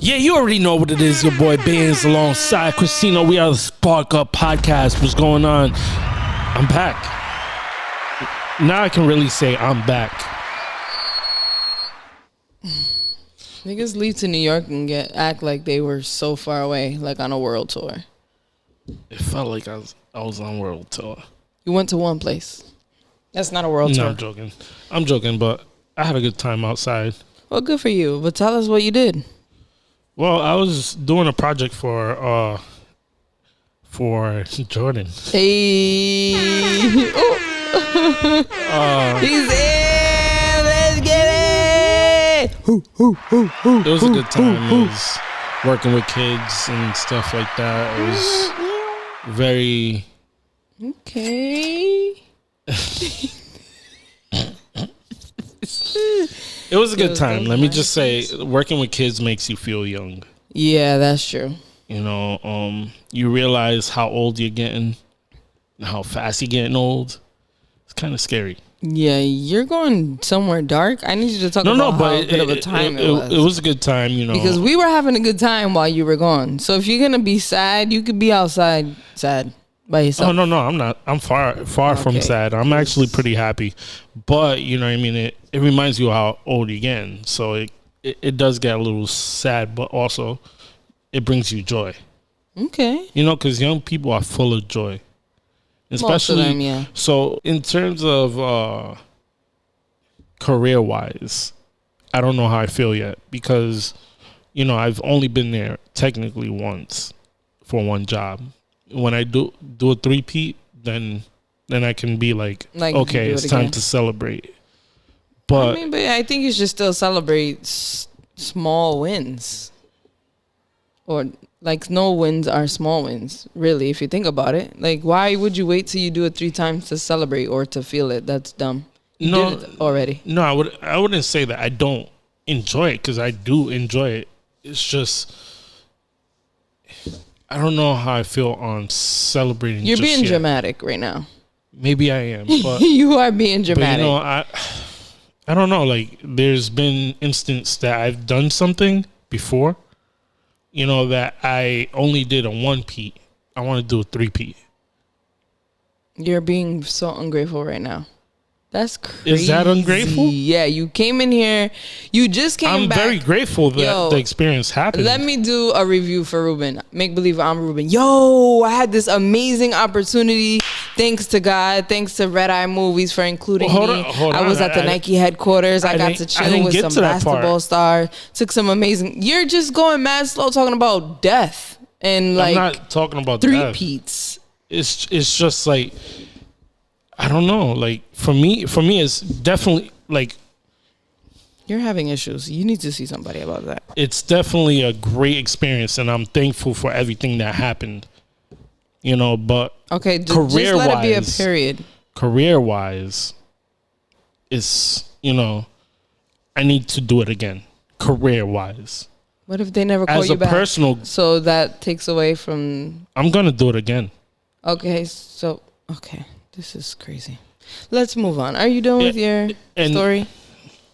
Yeah, you already know what it is. Your boy Banz alongside Christina. We are the Spark Up Podcast. What's going on? I'm back. Now I can really say I'm back. Niggas leave to New York and act like they were so far away, like on a world tour. It felt like I was on world tour. You went to one place. That's not a world tour. No, I'm joking, but I had a good time outside. Well, good for you. But tell us what you did. Well, I was doing a project for Jordan. Hey. He's in. Let's get it. It was a good time. It was working with kids and stuff like that. It was very... Okay. It was a good time. Let me just say, working with kids makes you feel young. Yeah, that's true. You know, you realize how old you're getting and how fast you're getting old. It's kind of scary. Yeah, you're going somewhere dark. I need you to talk about how good of a time it was. It was a good time, you know. Because we were having a good time while you were gone. So if you're going to be sad, you could be outside sad by yourself. Oh, no, I'm not. I'm far from sad. I'm actually pretty happy. But, you know what I mean, it reminds you how old you're getting. So it does get a little sad, but also it brings you joy. Okay. You know, because young people are full of joy. Especially, most of them, yeah. So in terms of career-wise, I don't know how I feel yet. Because, you know, I've only been there technically once for one job. When I do a three-peat, then I can be like okay, it's time to celebrate. But I think you should still celebrate small wins. Or like no wins are small wins, really, if you think about it. Like, why would you wait till you do it 3 times to celebrate or to feel it? That's dumb. You did it already. No, I wouldn't say that I don't enjoy it, because I do enjoy it. It's just I don't know how I feel on celebrating. You're being dramatic right now. Maybe I am, but you are being dramatic. But, you know, I don't know. Like, there's been instances that I've done something before, you know, that I only did a 1-peat. I want to do a 3-peat. You're being so ungrateful right now. That's crazy. Is that ungrateful? Yeah, you came in here. You just came back. I'm very grateful that the experience happened. Let me do a review for Ruben. Make believe I'm Ruben. Yo, I had this amazing opportunity. Thanks to God. Thanks to Red Eye Movies for including me. Hold on. I was at the Nike headquarters. I got to chill with some basketball stars. Took some amazing... You're just going mad slow talking about death. And like... I'm not talking about three-peats. It's just like... I don't know. Like, for me, it's definitely like... You're having issues. You need to see somebody about that. It's definitely a great experience, and I'm thankful for everything that happened. You know, but... Okay, just let it be a period. Career-wise, it's, you know, I need to do it again. Career-wise. What if they never call you back? So that takes away from... I'm going to do it again. Okay, so... Okay. This is crazy. Let's move on. Are you done with your story?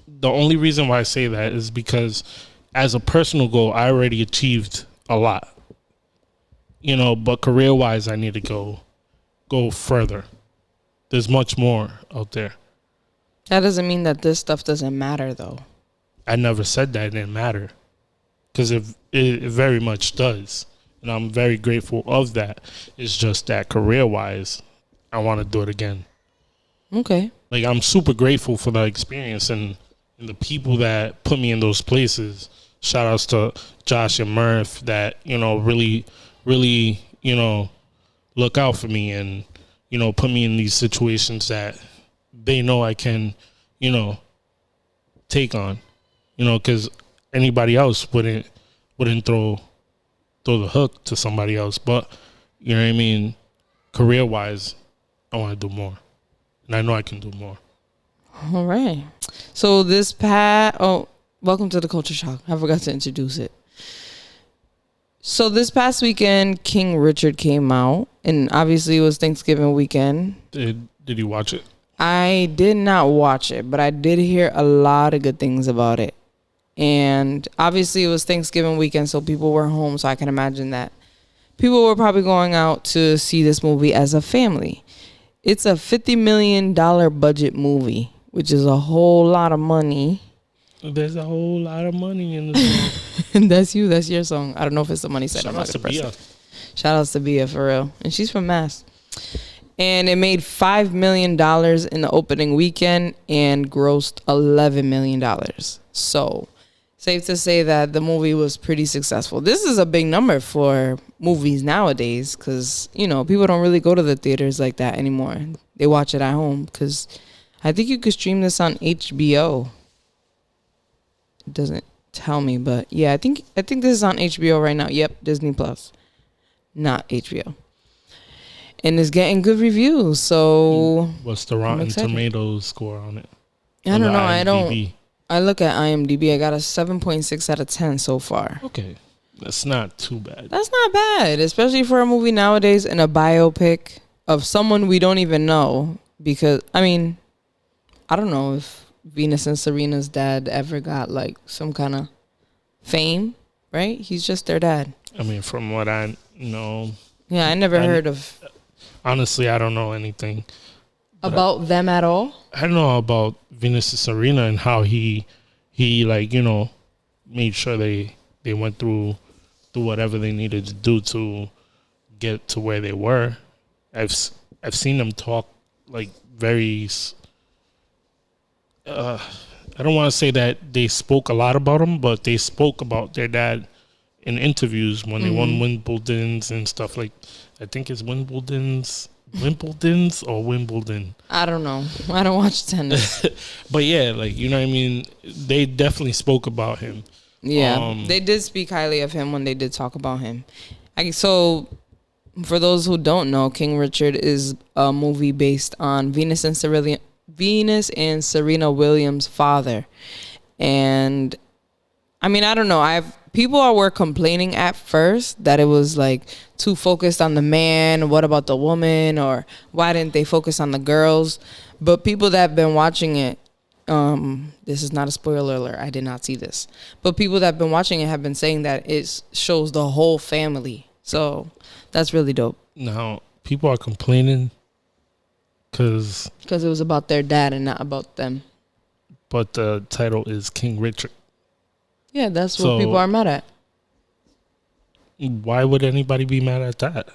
The only reason why I say that is because as a personal goal, I already achieved a lot. You know, but career-wise, I need to go further. There's much more out there. That doesn't mean that this stuff doesn't matter, though. I never said that it didn't matter. Because it very much does. And I'm very grateful of that. It's just that career-wise... I want to do it again. Okay. Like, I'm super grateful for the experience and the people that put me in those places. Shout outs to Josh and Murph that, you know, really, really, you know, look out for me and, you know, put me in these situations that they know I can, you know, take on. You know, because anybody else wouldn't throw the hook to somebody else. But, you know what I mean, career-wise, I want to do more. And I know I can do more. All right. So welcome to the Culture Shock. I forgot to introduce it. So this past weekend, King Richard came out. And obviously it was Thanksgiving weekend. Did you watch it? I did not watch it, but I did hear a lot of good things about it. And obviously it was Thanksgiving weekend, so people were home. So I can imagine that people were probably going out to see this movie as a family. It's a $50 million budget movie, which is a whole lot of money. There's a whole lot of money in the song. And that's you. That's your song. I don't know if it's the money side. Shout I'm out not to gonna press Bia. it. Shout outs to Bia for real. And she's from Mass. And it made $5 million in the opening weekend and grossed $11 million. So safe to say that the movie was pretty successful. This is a big number for movies nowadays because, you know, people don't really go to the theaters like that anymore. They watch it at home because I think you could stream this on HBO. It doesn't tell me, but yeah, I think this is on HBO right now. Yep, Disney Plus, not HBO. And it's getting good reviews. So what's the Rotten Tomatoes score on it? I don't know. IMDb? I look at IMDb. I got a 7.6 out of 10 so far. Okay, that's not too bad. That's not bad, especially for a movie nowadays and a biopic of someone we don't even know. Because I mean, I don't know if Venus and Serena's dad ever got like some kind of fame, right? He's just their dad. I mean, from what I know. Yeah, I never heard of. Honestly, I don't know anything about them at all. I don't know about Venus and Serena and how he like, you know, made sure they went through whatever they needed to do to get to where they were. I've seen them talk like very. I don't want to say that they spoke a lot about him, but they spoke about their dad in interviews when they won Wimbledon's and stuff like. I think it's Wimbledon's or Wimbledon. I don't know. I don't watch tennis. But yeah, like, you know what I mean? They definitely spoke about him. Yeah, they did speak highly of him when they did talk about him. So, for those who don't know, King Richard is a movie based on Venus and Serena Williams' father. And, I mean, I don't know. People were complaining at first that it was like too focused on the man. What about the woman? Or why didn't they focus on the girls? But people that have been watching it, this is not a spoiler alert. I did not see this. But people that have been watching it have been saying that it shows the whole family. So that's really dope. Now, people are complaining because it was about their dad and not about them. But the title is King Richard. Yeah, that's what people are mad at. Why would anybody be mad at that?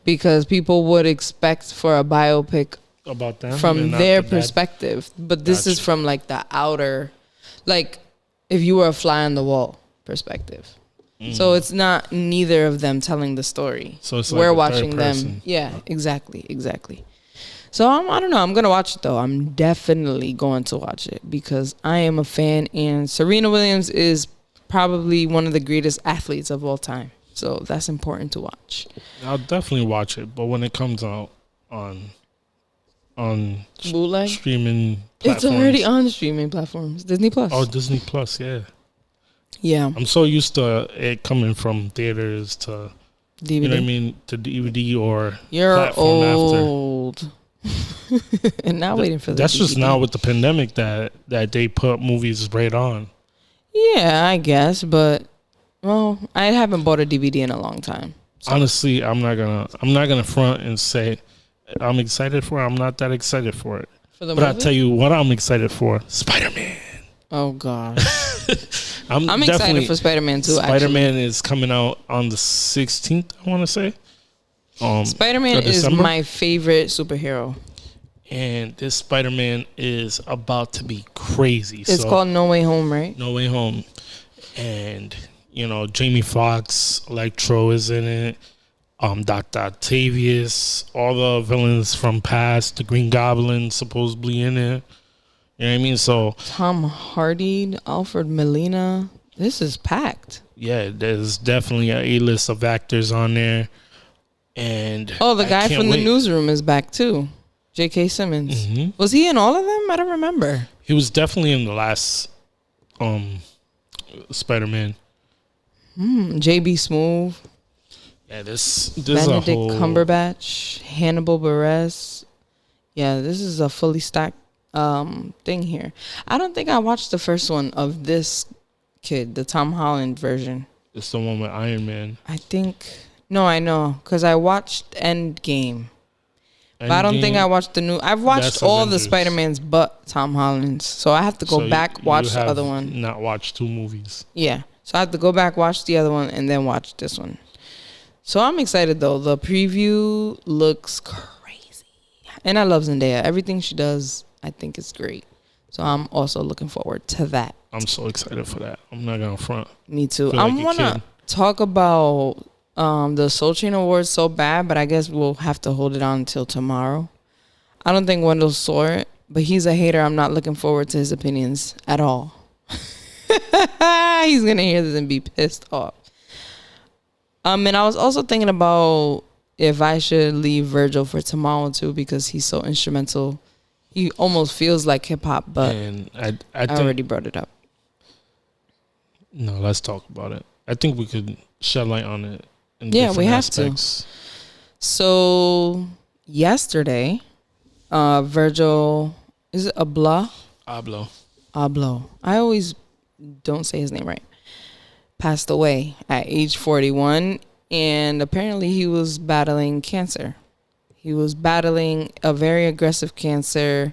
Because people would expect for a biopic about them from their perspective. But this is from like the outer, like if you were a fly on the wall perspective. So it's not neither of them telling the story. So it's like we're watching them. Yeah, exactly. So I don't know. I'm going to watch it, though. I'm definitely going to watch it because I am a fan. And Serena Williams is probably one of the greatest athletes of all time. So that's important to watch. I'll definitely watch it. But when it comes out on Bootleg? Streaming platforms. It's already on streaming platforms. Disney Plus. Oh, Disney Plus, yeah. Yeah. I'm so used to it coming from theaters to DVD. You know what I mean? To DVD or You're platform old. After. And now waiting for that's DVD. Just now with the pandemic that they put movies right on. Yeah, I guess, but well, I haven't bought a DVD in a long time. So. Honestly, I'm not gonna front and say I'm excited for it. I'm not that excited for it. For the movie? I'll tell you what I'm excited for: Spider-Man. Oh God, I'm excited for Spider-Man too. Spider-Man is coming out on the 16th. I want to say. Spider-Man is my favorite superhero. And this Spider-Man is about to be crazy. It's called No Way Home, right? No Way Home. And, you know, Jamie Foxx, Electro is in it. Dr. Octavius, all the villains from past, the Green Goblin supposedly in it. You know what I mean? So Tom Hardy, Alfred Molina. This is packed. Yeah, there's definitely a A-list of actors on there. And the guy from the newsroom is back too. J.K. Simmons. Mm-hmm. Was he in all of them? I don't remember. He was definitely in the last Spider-Man. J.B. Smoove. Yeah, this Benedict Cumberbatch, Hannibal Buress. Yeah, this is a fully stacked thing here. I don't think I watched the first one of this kid, the Tom Holland version. It's the one with Iron Man. I think. No, I know, because I watched Endgame. But I don't think I watched the new. I've watched all the Spider-Mans but Tom Holland's. So I have to go back, watch the other one. Not watch 2 movies. Yeah. So I have to go back, watch the other one, and then watch this one. So I'm excited, though. The preview looks crazy. And I love Zendaya. Everything she does, I think is great. So I'm also looking forward to that. I'm so excited for that. I'm not going to front. Me too. I want to talk about the Soul Train Awards so bad, but I guess we'll have to hold it on until tomorrow. I don't think Wendell saw it, but he's a hater. I'm not looking forward to his opinions at all. He's going to hear this and be pissed off. And I was also thinking about if I should leave Virgil for tomorrow too, because he's so instrumental. He almost feels like hip hop, but I already brought it up. No, let's talk about it. I think we could shed light on it. Yeah, we have to. So yesterday, Virgil, is it Abloh? Abloh. I always don't say his name right. Passed away at age 41, and apparently he was battling cancer. He was battling a very aggressive cancer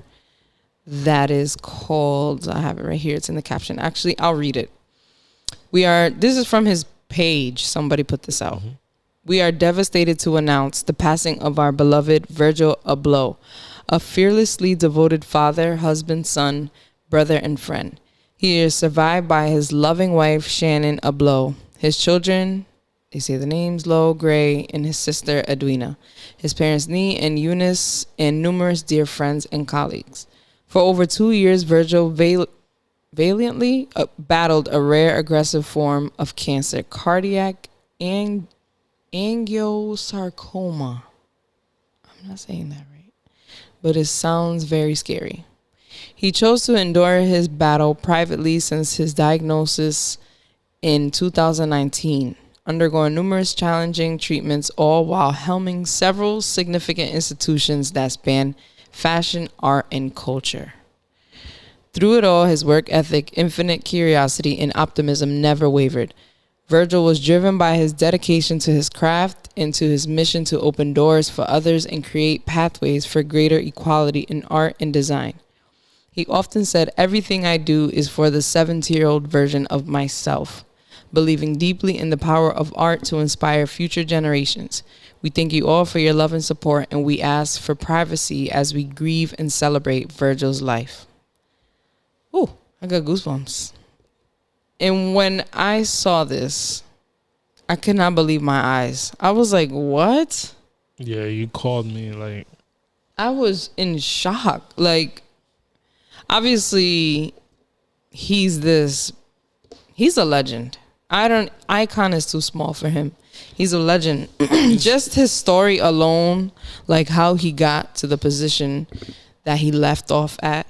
that is called, I have it right here, it's in the caption. Actually, I'll read it. This is from his page. Somebody put this out. Mm-hmm. We are devastated to announce the passing of our beloved Virgil Abloh, a fearlessly devoted father, husband, son, brother, and friend. He is survived by his loving wife, Shannon Abloh, his children, they say the names, Lo, Gray, and his sister, Edwina, his parents, Nee and Eunice, and numerous dear friends and colleagues. For over 2 years, Virgil valiantly battled a rare aggressive form of cancer, cardiac angiosarcoma. I'm not saying that right, but it sounds very scary. He chose to endure his battle privately since his diagnosis in 2019, undergoing numerous challenging treatments, all while helming several significant institutions that span fashion, art, and culture. Through it all, his work ethic, infinite curiosity, and optimism never wavered. Virgil was driven by his dedication to his craft and to his mission to open doors for others and create pathways for greater equality in art and design. He often said, "Everything I do is for the 70-year-old version of myself," believing deeply in the power of art to inspire future generations. We thank you all for your love and support, and we ask for privacy as we grieve and celebrate Virgil's life. Ooh, I got goosebumps. And when I saw this, I could not believe my eyes. I was like, what? Yeah, you called me like... I was in shock. Like, obviously, he's a legend. Icon is too small for him. He's a legend. Just his story alone, like how he got to the position that he left off at,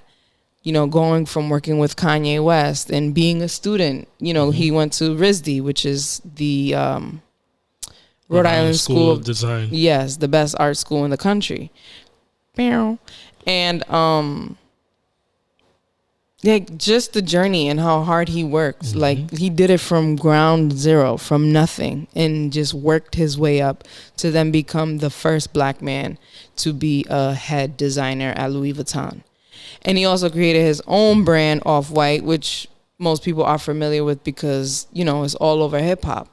you know, going from working with Kanye West and being a student. You know, he went to RISD, which is the Rhode Island School of Design. Yes, the best art school in the country. And like just the journey and how hard he works. Like he did it from ground zero, from nothing, and just worked his way up to then become the first black man to be a head designer at Louis Vuitton. And he also created his own brand, Off-White, which most people are familiar with because, you know, it's all over hip hop.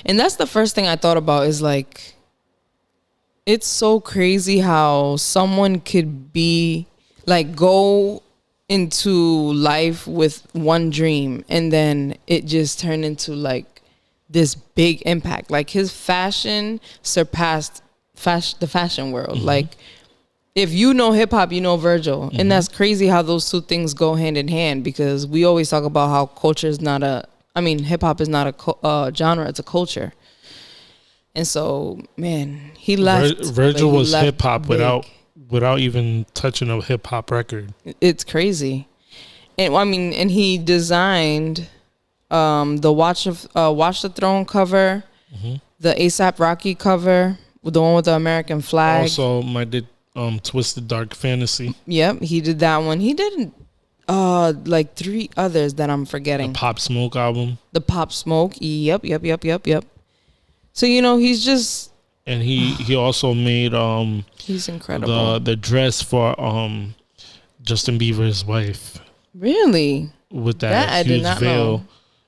And that's the first thing I thought about is like, it's so crazy how someone could be like, go into life with one dream and then it just turned into like this big impact. Like his fashion surpassed the fashion world. Like, if you know hip hop, you know Virgil. And that's crazy how those two things go hand in hand, because we always talk about how culture is not hip hop is not a genre, it's a culture. And so, man, he left. Virgil was hip hop without even touching a hip hop record. It's crazy. And I mean, and he designed the Watch the Throne cover, the ASAP Rocky cover, the one with the American flag. Also, Twisted Dark Fantasy. Yep, he did that one. He did Like 3 others that I'm The forgetting. Pop Smoke album. The Pop Smoke. Yep. So he's just And he also made he's incredible. the dress for Justin Bieber's wife Really? with That I that did huge not veil. know.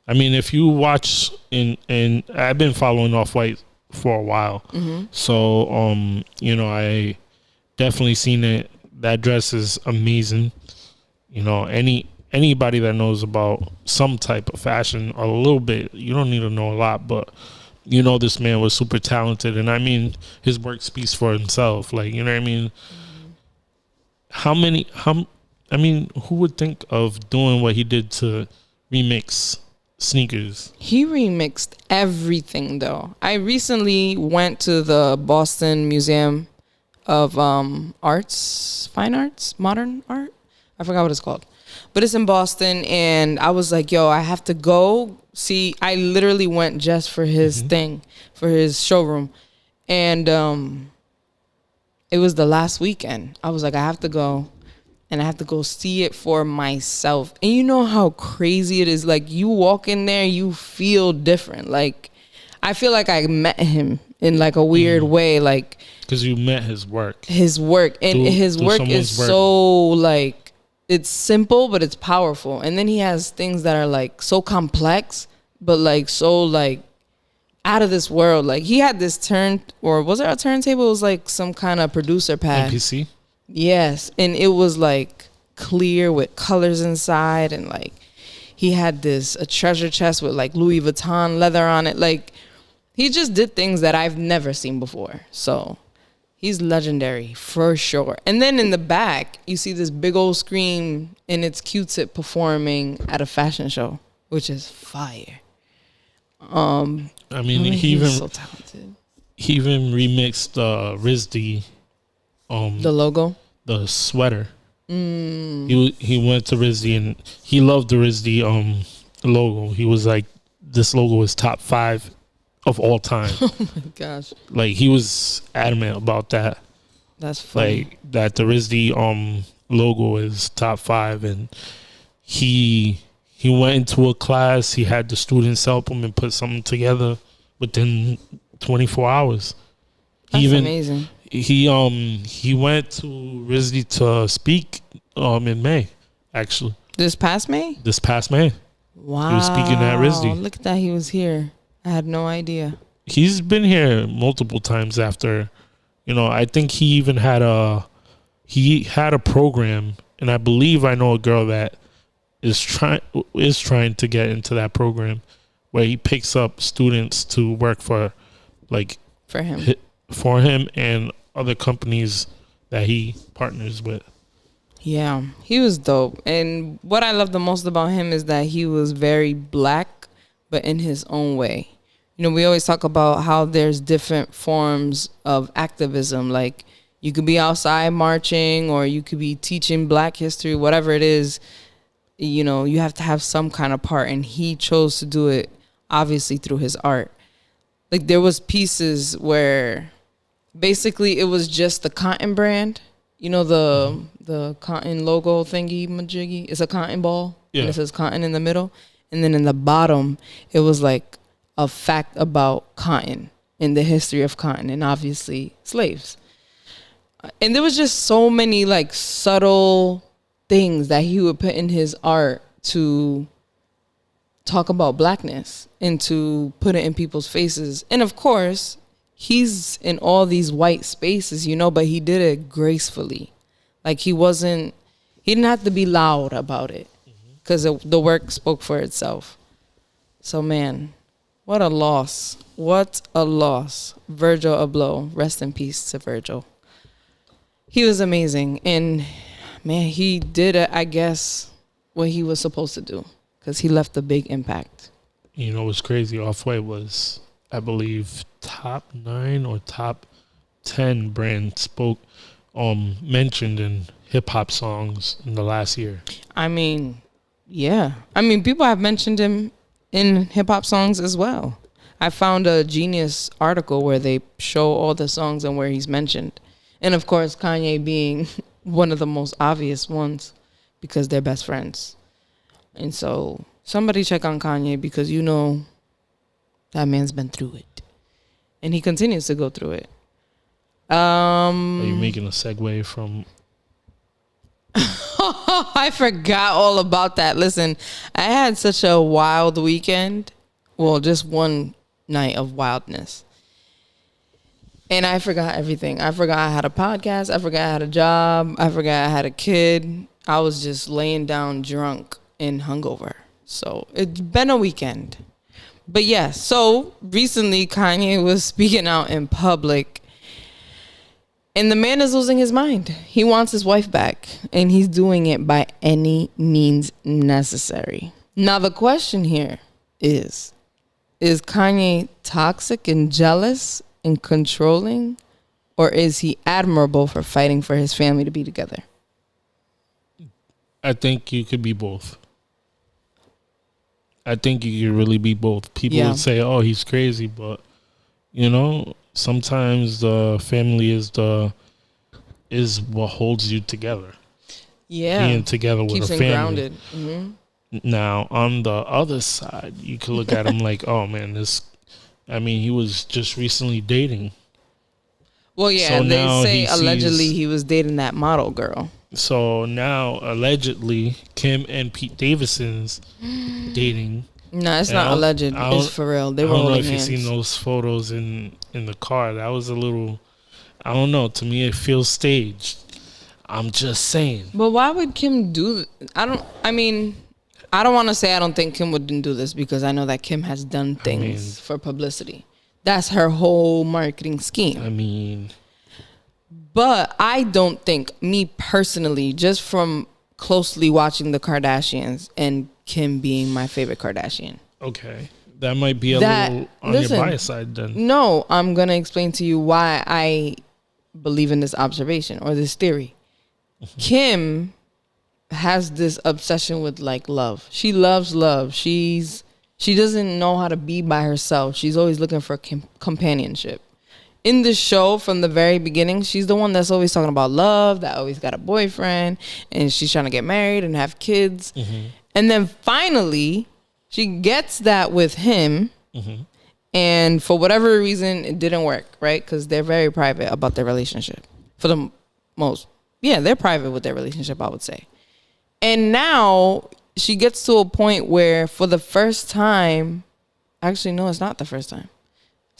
I mean, if you watch and I've been following Off-White for a while, so I definitely seen it. That dress is amazing. Anybody that knows about some type of fashion a little bit, you don't need to know a lot, but this man was super talented, and I mean his work speaks for himself. Like, you know what I mean? Who would think of doing what he did to remix sneakers? He remixed everything though. I recently went to the Boston Museum of fine arts, modern art. I forgot what it's called. But it's in Boston, and I was like, yo, I have to go see. I literally went just for his thing, for his showroom. And it was the last weekend. I was like, I have to go, and I have to go see it for myself. And you know how crazy it is? Like, you walk in there, you feel different. Like, I feel like I met him in like a weird way. Like, because you met his work. And his work is so like, it's simple, but it's powerful. And then he has things that are like so complex, but like so like out of this world. Like, he had this was it a turntable? It was like some kind of producer pad. MPC? Yes. And it was like clear with colors inside. And like, he had a treasure chest with like Louis Vuitton leather on it. Like, he just did things that I've never seen before. So he's legendary for sure. And then in the back, you see this big old screen, and it's Q-Tip performing at a fashion show, which is fire. He's so talented. He even remixed RISD, the logo, the sweater. He went to RISD, and he loved the RISD logo. He was like, this logo is top 5 of all time. Oh my gosh. Like, he was adamant about that. That's funny. Like, that the RISD logo is top 5, and he went into a class. He had the students help him and put something together within 24 hours. That's amazing. He went to RISD to speak in May, actually. This past May? Wow. He was speaking at RISD. Look at that, he was here. I had no idea. He's been here multiple times after, I think he even had a program, and I believe I know a girl that is trying to get into that program where he picks up students to work for him and other companies that he partners with. Yeah, he was dope. And what I love the most about him is that he was very black, but in his own way. We always talk about how there's different forms of activism. Like, you could be outside marching, or you could be teaching black history, whatever it is. You have to have some kind of part, and he chose to do it obviously through his art. Like, there was pieces where basically it was just the cotton brand, the cotton logo thingy majiggy. It's a cotton ball, and it says cotton in the middle, and then in the bottom it was like a fact about cotton and the history of cotton, and obviously slaves. And there was just so many like subtle things that he would put in his art to talk about blackness and to put it in people's faces. And of course, he's in all these white spaces, but he did it gracefully. Like, he didn't have to be loud about it, because the work spoke for itself. So, man, what a loss. What a loss. Virgil Abloh. Rest in peace to Virgil. He was amazing. And, man, he did, I guess, what he was supposed to do, because he left a big impact. What's crazy? Off-White was, I believe, top 9 or top 10 brands mentioned in hip-hop songs in the last year. I mean, yeah. People have mentioned him in hip-hop songs as well. I found a Genius article where they show all the songs and where he's mentioned. And, of course, Kanye being one of the most obvious ones, because they're best friends. And so somebody check on Kanye, because you know that man's been through it. And he continues to go through it. Are you making a segue from... I forgot all about that. Listen, I had such a wild weekend. Well, just one night of wildness. And I forgot everything. I forgot I had a podcast. I forgot I had a job. I forgot I had a kid. I was just laying down drunk and hungover. So it's been a weekend. But yeah, so recently Kanye was speaking out in public. And the man is losing his mind. He wants his wife back. And he's doing it by any means necessary. Now the question here is Kanye toxic and jealous and controlling, or is he admirable for fighting for his family to be together? I think you could be both. I think you could really be both. People would say, oh, he's crazy, but you know, sometimes the family is what holds you together. Yeah. Being together with keeps a family. Grounded. Mm-hmm. Now, on the other side, you could look at him like, oh man, he was just recently dating. Well, yeah, so they say allegedly he was dating that model girl. So now, allegedly, Kim and Pete Davidson's dating. No, it's not alleged. It's for real. They were holding hands. I don't know if you've seen those photos in the car. That was a little, I don't know. To me, it feels staged. I'm just saying. But why would Kim do? I don't want to say I don't think Kim wouldn't do this, because I know that Kim has done things for publicity. That's her whole marketing scheme. But I don't think, me personally, just from closely watching the Kardashians and Kim being my favorite Kardashian. Okay. That might be a little on your bias side then. No, I'm going to explain to you why I believe in this observation or this theory. Kim has this obsession with like love. She loves love. She doesn't know how to be by herself. She's always looking for companionship. In the show, from the very beginning, she's the one that's always talking about love, that always got a boyfriend, and she's trying to get married and have kids. Mm-hmm. And then finally, she gets that with him, and for whatever reason, it didn't work, right? Because they're very private about their relationship. For the most, they're private with their relationship, I would say. And now she gets to a point where, for the first time, actually, no, it's not the first time.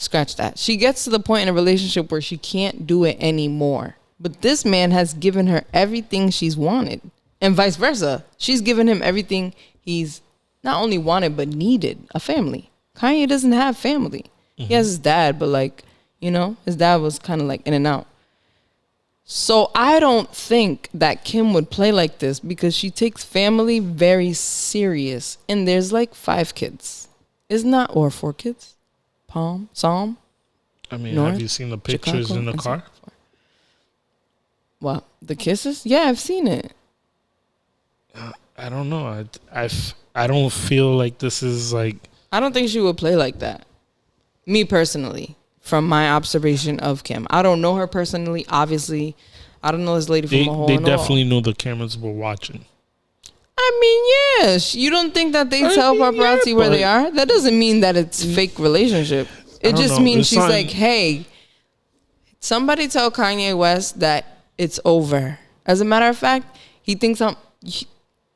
Scratch that. She gets to the point in a relationship where she can't do it anymore. But this man has given her everything she's wanted. And vice versa. She's given him everything he's not only wanted, but needed. A family. Kanye doesn't have family. Mm-hmm. He has his dad, but like, you know, his dad was kind of like in and out. So I don't think that Kim would play like this, because she takes family very serious. And there's like 5 kids. Isn't that, or 4 kids? Psalm. North, have you seen the pictures Chicago, in the car? What? The kisses? Yeah, I've seen it. I don't know. I don't feel like this is like... I don't think she would play like that. Me personally, from my observation of Kim. I don't know her personally. Obviously, I don't know this lady from a hole in the wall. They definitely knew the cameras were watching. Yes. You don't think that they tell paparazzi where they are? That doesn't mean that it's fake relationship. It just means she's like, hey, somebody tell Kanye West that it's over. As a matter of fact, he thinks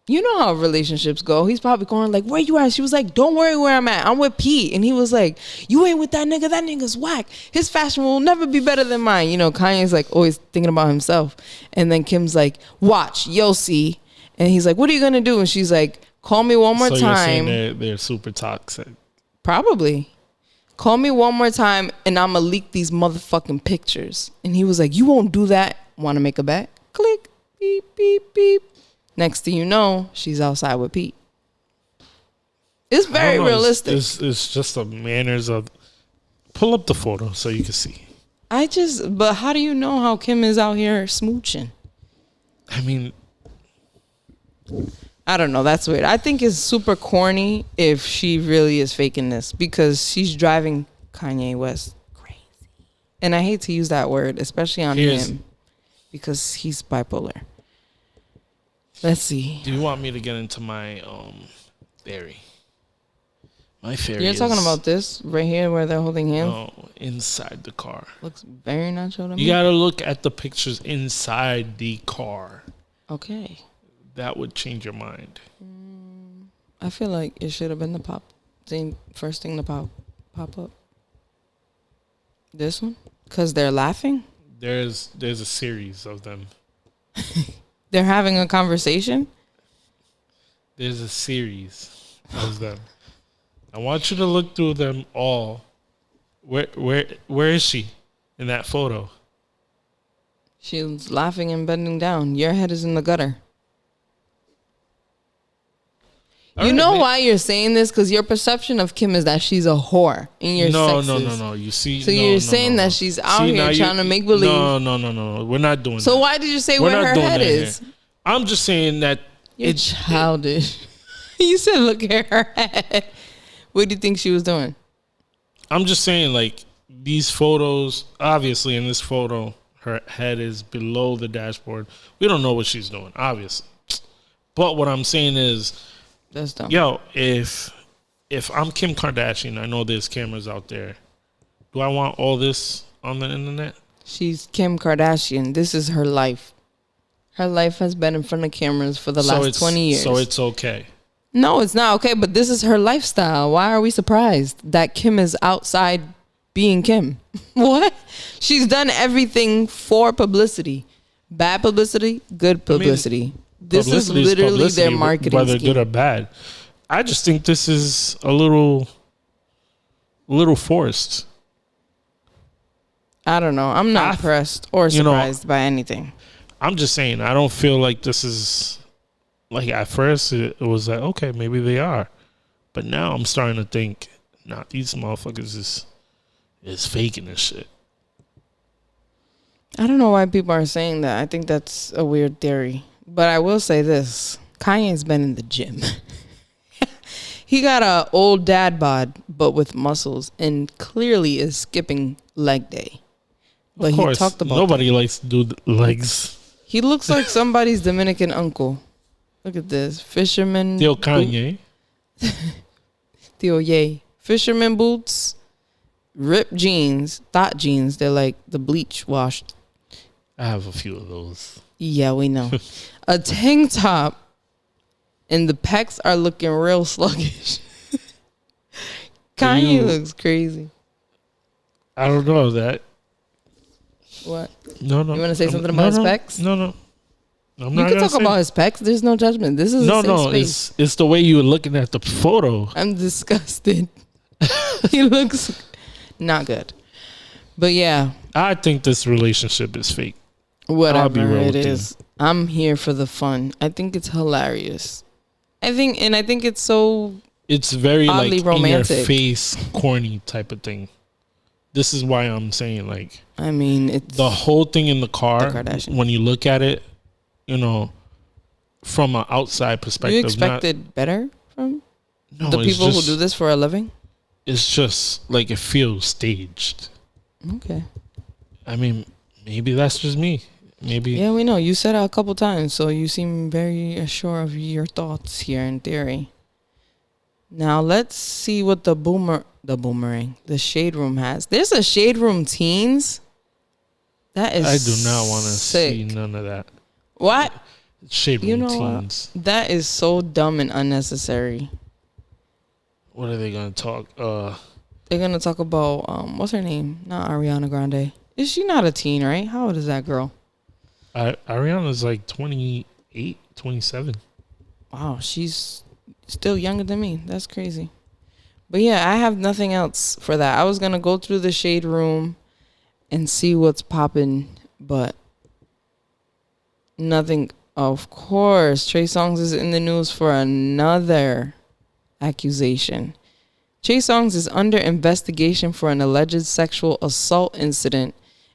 you know how relationships go. He's probably going like, where you at? She was like, don't worry where I'm at. I'm with Pete. And he was like, you ain't with that nigga. That nigga's whack. His fashion will never be better than mine. You know, Kanye's like always thinking about himself. And then Kim's like, watch, you'll see. And he's like, what are you going to do? And she's like, call me one more time. You're saying they're super toxic. Probably. Call me one more time and I'm going to leak these motherfucking pictures. And he was like, you won't do that. Want to make a bet? Click. Beep, beep, beep. Next thing you know, she's outside with Pete. It's very realistic. It's just the manners of... Pull up the photo so you can see. But how do you know how Kim is out here smooching? I don't know. That's weird. I think it's super corny if she really is faking this, because she's driving Kanye West crazy. And I hate to use that word, especially on him, because he's bipolar. Let's see. Do you want me to get into my theory? My theory. You're talking about this right here where they're holding hands? No, inside the car. Looks very natural to me. You gotta look at the pictures inside the car. Okay. That would change your mind. I feel like it should have been the first thing to pop up. This one? Because they're laughing? There's a series of them. They're having a conversation? There's a series of them. I want you to look through them all. Where is she in that photo? She's laughing and bending down. Your head is in the gutter. All you right, know man. why you're saying this? Because your perception of Kim is that she's a whore. And you're sexist. No. You see, So you're saying that she's out here trying to make believe. No. We're not doing that. So why did you say where her head is? Here. I'm just saying that It's childish. You said, look at her head. What do you think she was doing? I'm just saying, like, these photos, obviously in this photo, her head is below the dashboard. We don't know what she's doing, obviously. But what I'm saying is, That's dumb. yo, if I'm Kim Kardashian, I know there's cameras out there. Do I want all this on the internet? She's Kim Kardashian. This is her life. Her life has been in front of cameras for the last 20 years. So it's okay. No, it's not okay, but this is her lifestyle. Why are we surprised that Kim is outside being Kim? What? She's done everything for publicity. Bad publicity, good publicity. This is literally their marketing whether scheme. good or bad. I just think this is a little forced. I don't know. I'm not impressed or surprised by anything. I'm just saying, I don't feel like this is, like, at first it was like, okay, maybe they are. But now I'm starting to think, nah, these motherfuckers is faking this shit. I don't know why people are saying that. I think that's a weird theory. But I will say this. Kanye's been in the gym. He got a old dad bod, but with muscles, and clearly is skipping leg day. But Of course, he talked about nobody likes to do the legs. He looks like somebody's Dominican uncle. Look at this. Fisherman. Theo Kanye. Theo Ye. Fisherman boots. Ripped jeans. Thought jeans. They're like the bleach washed. I have a few of those. Yeah, we know. A tank top. And the pecs are looking real sluggish. Kanye looks crazy. I don't know that. What? No. You want to say something about his pecs? No. I'm You can talk about his pecs. There's no judgment. This is a safe space. It's the way you were looking at the photo. I'm disgusted. He looks not good. But yeah. I think this relationship is fake. Whatever it is. I'm here for the fun. I think it's hilarious. I think it's so it's very oddly like romantic. in your face, corny type of thing. This is why I'm saying, like, I mean, it's the whole thing in the car. the Kardashians. When you look at it, you know, from an outside perspective, You expected better from no, the people just, who do this for a living? It's just like it feels staged. Okay. I mean, maybe that's just me. Maybe. Yeah, we know. You said it a couple times, so you seem very sure of your thoughts here in theory. Now let's see what the shade room has. There's a shade room teens. That is I do not want to sick. see none of that. What? Shade room You know teens. what? That is so dumb and unnecessary. What are they gonna talk? They're gonna talk about what's her name? Not Ariana Grande. Is she not a teen, right? How old is that girl? Ariana's like 28, 27. Wow, she's still younger than me. That's crazy. But yeah, I have nothing else for that. I was going to go through the shade room and see what's popping, but nothing. Of course, Trey Songz is in the news for another accusation. Trey Songz is under investigation for an alleged sexual assault incident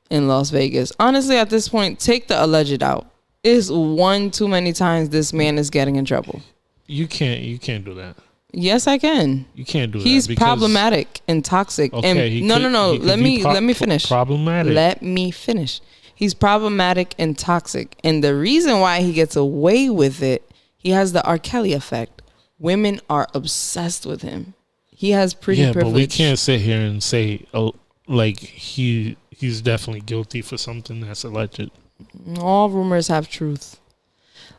in Las Vegas. Honestly, at this point, take the alleged out. It's one too many times this man is getting in trouble. You can't do that. Yes, I can. You can't do He's that. He's problematic and toxic. Okay, and no. Let me finish. Problematic. Let me finish. He's problematic and toxic. And the reason why he gets away with it, he has the R. Kelly effect. Women are obsessed with him. He has pretty privilege. But we can't sit here and say, oh, like he's definitely guilty for something that's alleged. All rumors have truth.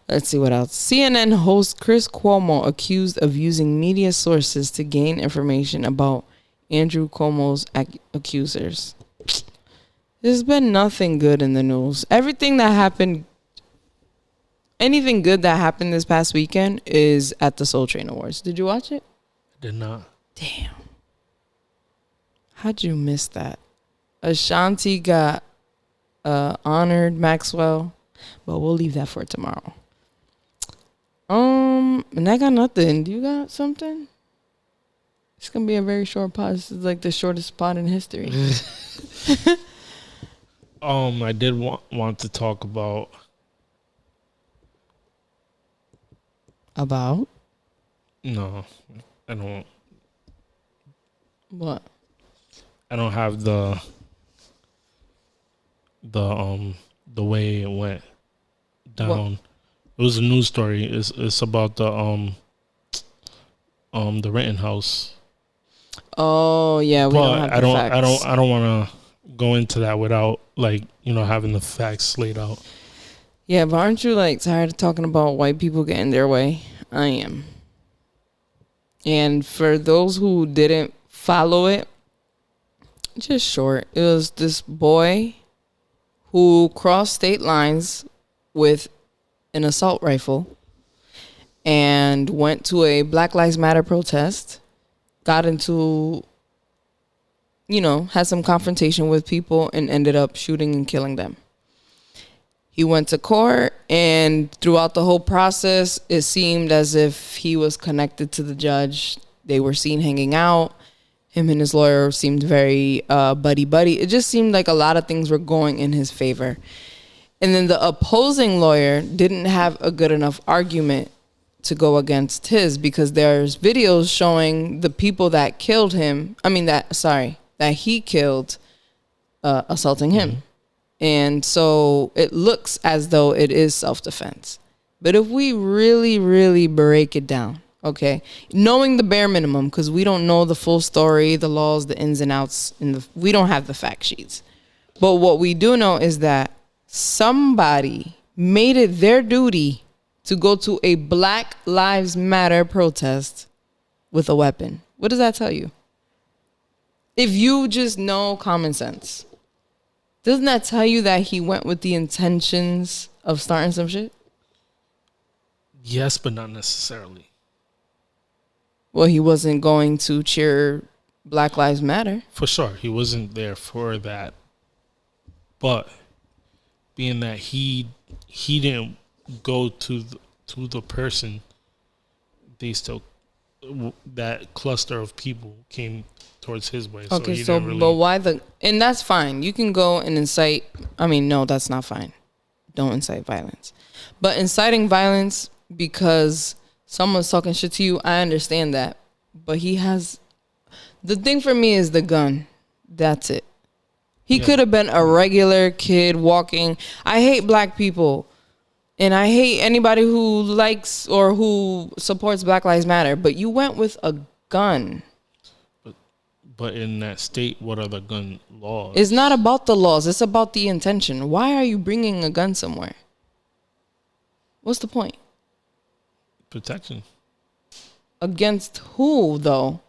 Let's see what else. CNN host Chris Cuomo accused of using media sources to gain information about Andrew Cuomo's accusers. There's been nothing good in the news. Everything that happened, anything good that happened this past weekend is at the Soul Train Awards. Did you watch it? Did not. Damn. How'd you miss that? Ashanti got honored, Maxwell, but we'll leave that for tomorrow. And I got nothing. Do you got something? It's gonna be a very short pod. This is like the shortest pod in history. I did want to talk about No, I don't. What? I don't have the way it went down. What? It was a news story. It's about the Rittenhouse. Oh yeah, but I don't want to go into that without having the facts laid out. Yeah, but aren't you tired of talking about white people getting their way? I am. And for those who didn't follow it, just short, it was this boy who crossed state lines with an assault rifle and went to a Black Lives Matter protest, got into, had some confrontation with people and ended up shooting and killing them. He went to court, and throughout the whole process, it seemed as if he was connected to the judge. They were seen hanging out. Him and his lawyer seemed very buddy-buddy. It just seemed like a lot of things were going in his favor. And then the opposing lawyer didn't have a good enough argument to go against his, because there's videos showing the people that killed him. That he killed, assaulting him. Mm-hmm. And so it looks as though it is self-defense. But if we really, really break it down, okay, knowing the bare minimum, because we don't know the full story, the laws, the ins and outs, we don't have the fact sheets. But what we do know is that somebody made it their duty to go to a Black Lives Matter protest with a weapon. What does that tell you? If you just know common sense, doesn't that tell you that he went with the intentions of starting some shit? Yes, but not necessarily. Well, he wasn't going to cheer Black Lives Matter. For sure. He wasn't there for that. But being that he didn't go to the person, they still, that cluster of people came towards his way. Okay, but why and that's fine. You can go and incite. No, that's not fine. Don't incite violence. But inciting violence because someone's talking shit to you, I understand that. But the thing for me is the gun. That's it. He could have been a regular kid walking. I hate black people. And I hate anybody who likes or who supports Black Lives Matter. But you went with a gun. But in that state, what are the gun laws? It's not about the laws. It's about the intention. Why are you bringing a gun somewhere? What's the point? Protection. Against who, though?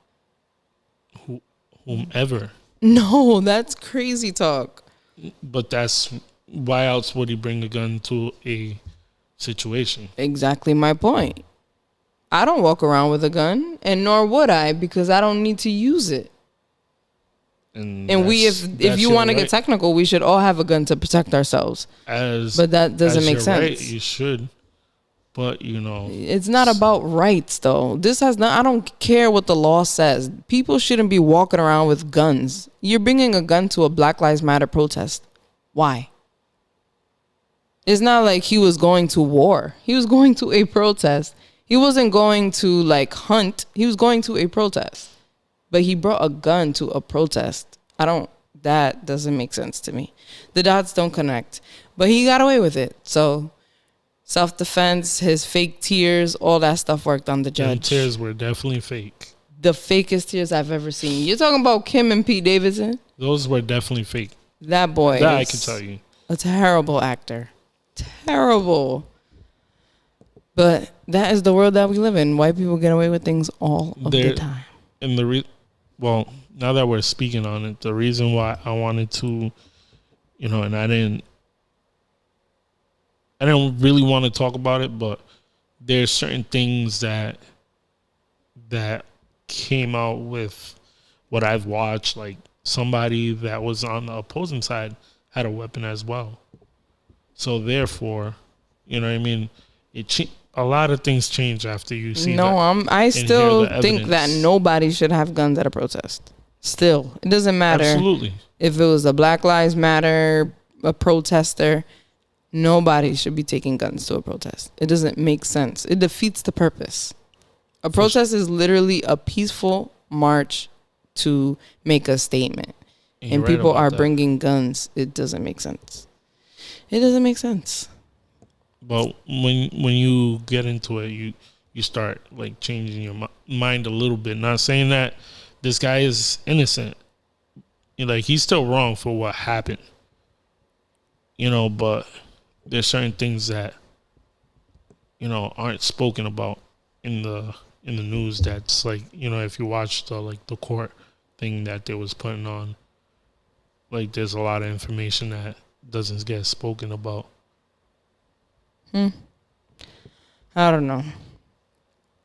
Whomever. No, that's crazy talk. But why else would he bring a gun to a situation? Exactly my point. I don't walk around with a gun, and nor would I, because I don't need to use it. And if you want to get technical, we should all have a gun to protect ourselves. But that doesn't make sense. Right, you should. But it's not about rights, though. I don't care what the law says. People shouldn't be walking around with guns. You're bringing a gun to a Black Lives Matter protest. Why? It's not like he was going to war. He was going to a protest. He wasn't going to hunt. He was going to a protest. But he brought a gun to a protest. I don't That doesn't make sense to me. The dots don't connect. But he got away with it. So self-defense, his fake tears, all that stuff worked on the judge. Them tears were definitely fake. The fakest tears I've ever seen. You're talking about Kim and Pete Davidson? Those were definitely fake. That boy That I can tell you. A terrible actor. Terrible. But that is the world that we live in. White people get away with things all of the time. And now that we're speaking on it, the reason why I wanted to, and I didn't really want to talk about it, but there's certain things that came out with what I've watched. Like somebody that was on the opposing side had a weapon as well. So therefore, you know what I mean? A lot of things change after you see. I still think that nobody should have guns at a protest. Still, it doesn't matter. Absolutely. If it was a Black Lives Matter, a protester, nobody should be taking guns to a protest. It doesn't make sense. It defeats the purpose. A protest is literally a peaceful march to make a statement. And people are bringing guns. It doesn't make sense. It doesn't make sense. But when you get into it, you start like changing your mind a little bit. Not saying that this guy is innocent. He's still wrong for what happened. But there's certain things that aren't spoken about in the news. That's like, if you watch the court thing that they was putting on, like there's a lot of information that doesn't get spoken about. I don't know.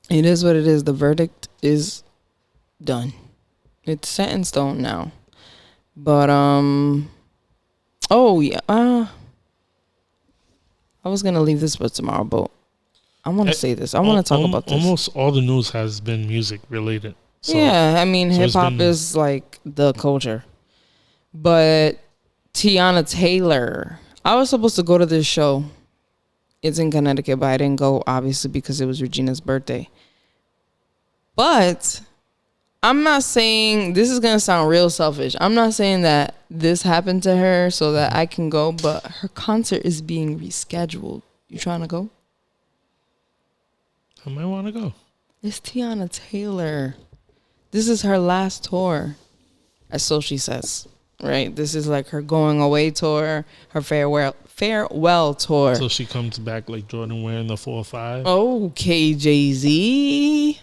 It is what it is. The verdict is done. It's set in stone now. But oh yeah. I was gonna leave this for tomorrow, but I want to say this. I want to talk about this. Almost all the news has been music related. So, yeah, I mean, hip hop is like the culture. But Tiana Taylor, I was supposed to go to this show. It's in Connecticut, but I didn't go, obviously, because it was Regina's birthday. But I'm not saying, this is going to sound real selfish. I'm not saying that this happened to her so that I can go, but her concert is being rescheduled. You trying to go? I might want to go. It's Tiana Taylor. This is her last tour, as so she says. Right? This is like her going away tour, her farewell tour. So she comes back like Jordan wearing the 4-5. Okay, Jay-Z.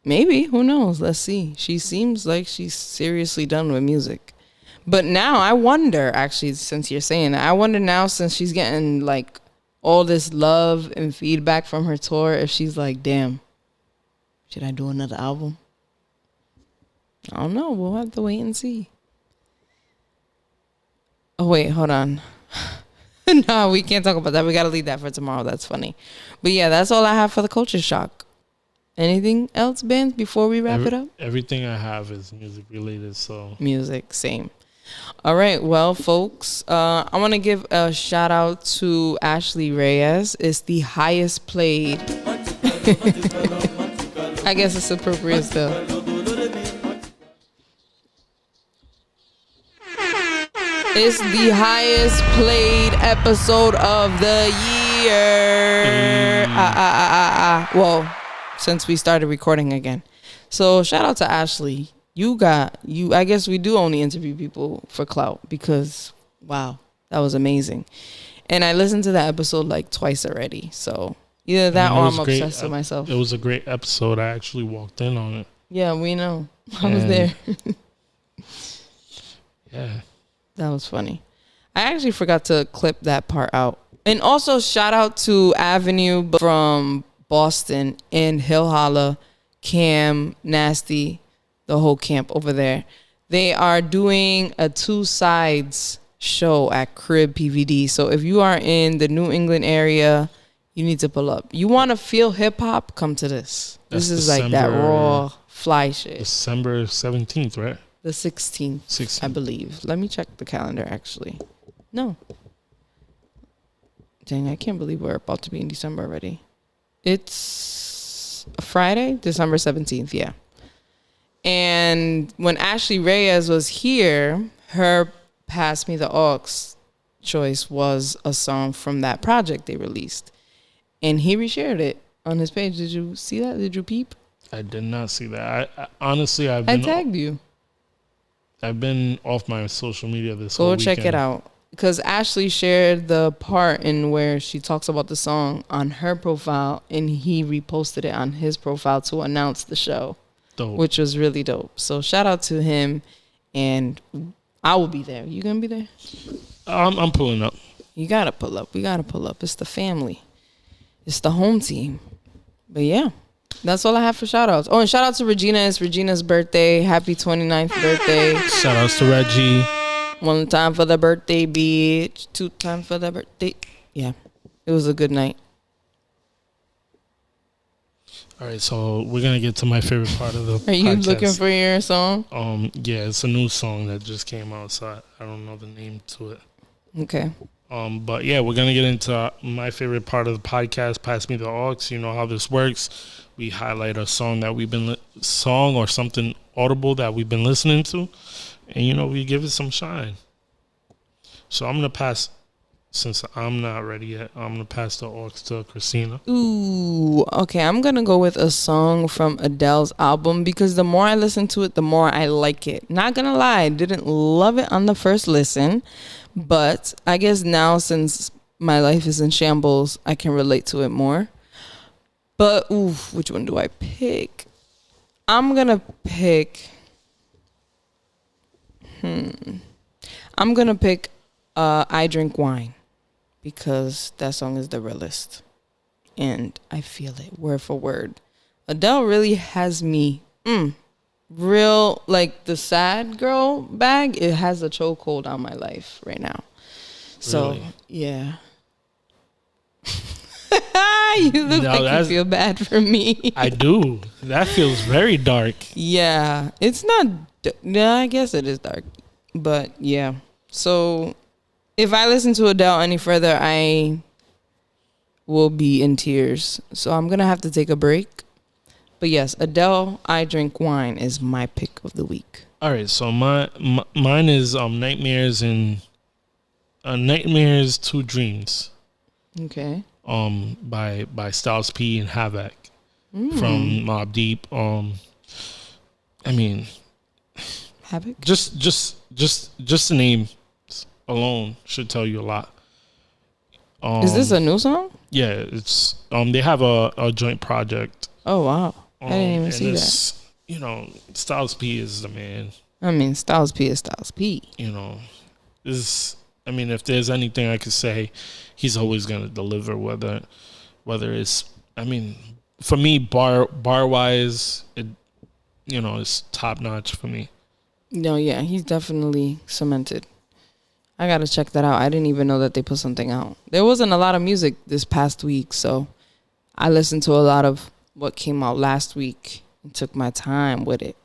Maybe. Who knows? Let's see. She seems like she's seriously done with music. But now I wonder, actually, since you're saying that, I wonder now, since she's getting like all this love and feedback from her tour, if she's like, damn, should I do another album? I don't know. We'll have to wait and see. Oh, wait, hold on. No, we can't talk about that. We got to leave that for tomorrow. That's funny. But yeah, that's all I have for the culture shock. Anything else, Banz, before we wrap it up? Everything I have is music related, so. Music, same. All right, well, folks, I want to give a shout out to Ashley Reyes. It's the highest played. I guess it's appropriate still. It's the highest played episode of the year. Well, since we started recording again. So shout out to Ashley. I guess we do only interview people for clout because, wow, that was amazing. And I listened to that episode like twice already. So either that or I'm obsessed with myself. It was a great episode. I actually walked in on it. Yeah, we know. I was there. Yeah. That was funny. I actually forgot to clip that part out. And also shout out to Avenue from Boston and Hill Holla, Cam, Nasty, the whole camp over there. They are doing a 2 sides show at Crib PVD. So if you are in the New England area, you need to pull up. You want to feel hip hop? Come to this. This is like that raw fly shit. December 17th, right? The 16th, I believe. Let me check the calendar, actually. No. Dang, I can't believe we're about to be in December already. It's a Friday, December 17th, yeah. And when Ashley Reyes was here, her Pass Me the Aux choice was a song from that project they released. And he reshared it on his page. Did you see that? Did you peep? I did not see that. I honestly, I tagged you. I've been off my social media this whole weekend. Go check it out. Because Ashley shared the part in where she talks about the song on her profile, and he reposted it on his profile to announce the show, dope. Which was really dope. So shout out to him, and I will be there. You gonna be there? I'm pulling up. You gotta pull up. We gotta pull up. It's the family. It's the home team. But yeah, that's all I have for shout outs. Oh, and shout out to Regina. It's Regina's birthday. Happy 29th birthday. Shout outs to Reggie. One time for the birthday, bitch. 2 times for the birthday. Yeah, it was a good night. All right, so we're gonna get to my favorite part of the podcast. Are you looking for your song? Yeah, it's a new song that just came out, so I don't know the name to it. Okay. But yeah, we're gonna get into my favorite part of the podcast, Pass Me the Aux. You know how this works. We highlight a song that we've been song or something audible that we've been listening to, and you know we give it some shine. So I'm gonna pass, since I'm not ready yet. I'm gonna pass the aux to Christina. Ooh, okay. I'm gonna go with a song from Adele's album because the more I listen to it, the more I like it. Not gonna lie, I didn't love it on the first listen. But I guess now, since my life is in shambles, I can relate to it more. But, which one do I pick? I'm going to pick... I'm going to pick I Drink Wine. Because that song is the realest. And I feel it word for word. Adele really has me... real, like the sad girl bag, it has a chokehold on my life right now. So really? Yeah. You look like you feel bad for me. I do. That feels very dark. Yeah, it's not. Yeah, I guess it is dark, but yeah. So if I listen to Adele any further, I will be in tears. So I'm gonna have to take a break. But yes, Adele, I Drink Wine is my pick of the week. All right, so mine is Nightmares and Nightmares 2 Dreams. Okay. By Styles P and Havoc from Mobb Deep. I mean, Havoc. Just the name alone should tell you a lot. Is this a new song? Yeah, it's they have a joint project. Oh wow. I didn't even see that. You know, Styles P is the man. I mean, Styles P is Styles P. You know, if there's anything I could say, he's always gonna deliver. Whether it's, for me, bar wise, it's top notch for me. No, yeah, he's definitely cemented. I gotta check that out. I didn't even know that they put something out. There wasn't a lot of music this past week, so I listened to a lot of what came out last week and took my time with it.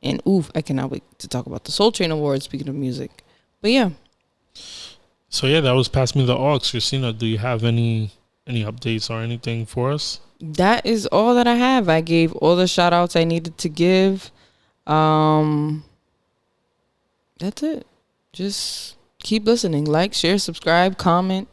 And I cannot wait to talk about the Soul Train Awards, speaking of music. But yeah. So yeah, that was Pass Me the Aux. Christina, do you have any updates or anything for us? That is all that I have. I gave all the shout outs I needed to give. That's it. Just keep listening. Like, share, subscribe, comment.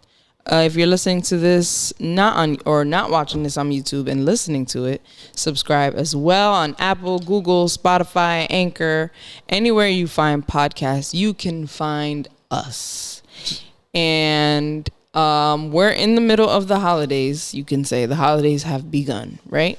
If you're listening to this not watching this on YouTube and listening to it, subscribe as well on Apple, Google, Spotify, Anchor, anywhere you find podcasts, you can find us. And we're in the middle of the holidays. You can say the holidays have begun, right?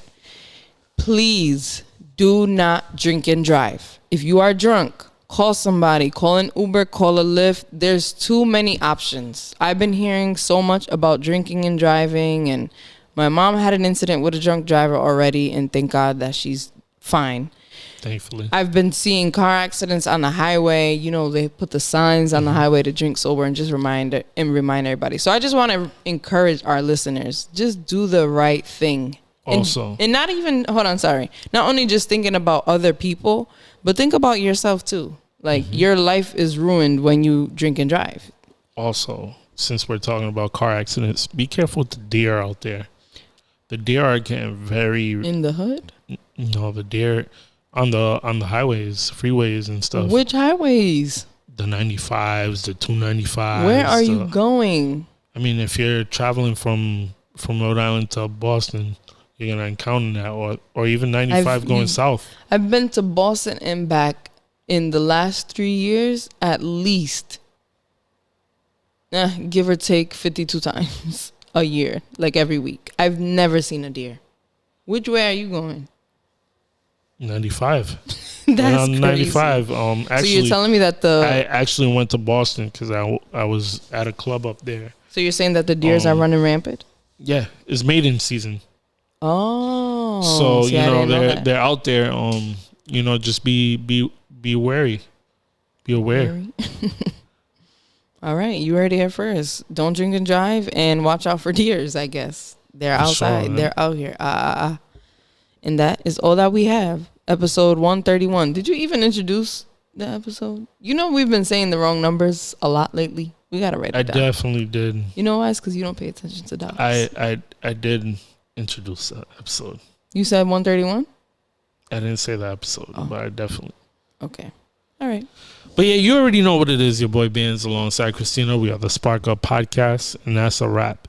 Please do not drink and drive. If you are drunk, call somebody, call an Uber, call a Lyft. There's too many options. I've been hearing so much about drinking and driving, and my mom had an incident with a drunk driver already, and thank God that she's fine. Thankfully. I've been seeing car accidents on the highway. You know, they put the signs on the highway to drink sober and just remind everybody. So I just want to encourage our listeners, just do the right thing. Also. And not even, not only just thinking about other people, but think about yourself too. Like, your life is ruined when you drink and drive. Also, since we're talking about car accidents, be careful with the deer out there. The deer are getting very... In the hood? No, the deer on the highways, freeways and stuff. Which highways? the 95s, the 295s. Where are you going? I mean, if you're traveling from Rhode Island to Boston, you're gonna encounter that, or even 95 going south. I've been to Boston and back in the last 3 years at least, give or take 52 times a year, like every week. I've never seen a deer. Which way are you going? 95. That's crazy. 95. Actually, so you're telling me that I actually went to Boston because I was at a club up there. So you're saying that the deers are running rampant? Yeah, it's mating season. Oh, so they're out there. Just be wary, be aware. All right, you heard it here first. Don't drink and drive, and watch out for deers. I guess they're outside. Sure, they're out here. And that is all that we have. Episode 131. Did you even introduce the episode? We've been saying the wrong numbers a lot lately. We gotta write it down. I definitely did. You know why? It's because you don't pay attention to dollars. I did introduce the episode. You said 131? I didn't say the episode, but I definitely. Okay. All right. But yeah, you already know what it is. Your boy Banz alongside Christina. We are the Spark Up Podcast, and that's a wrap.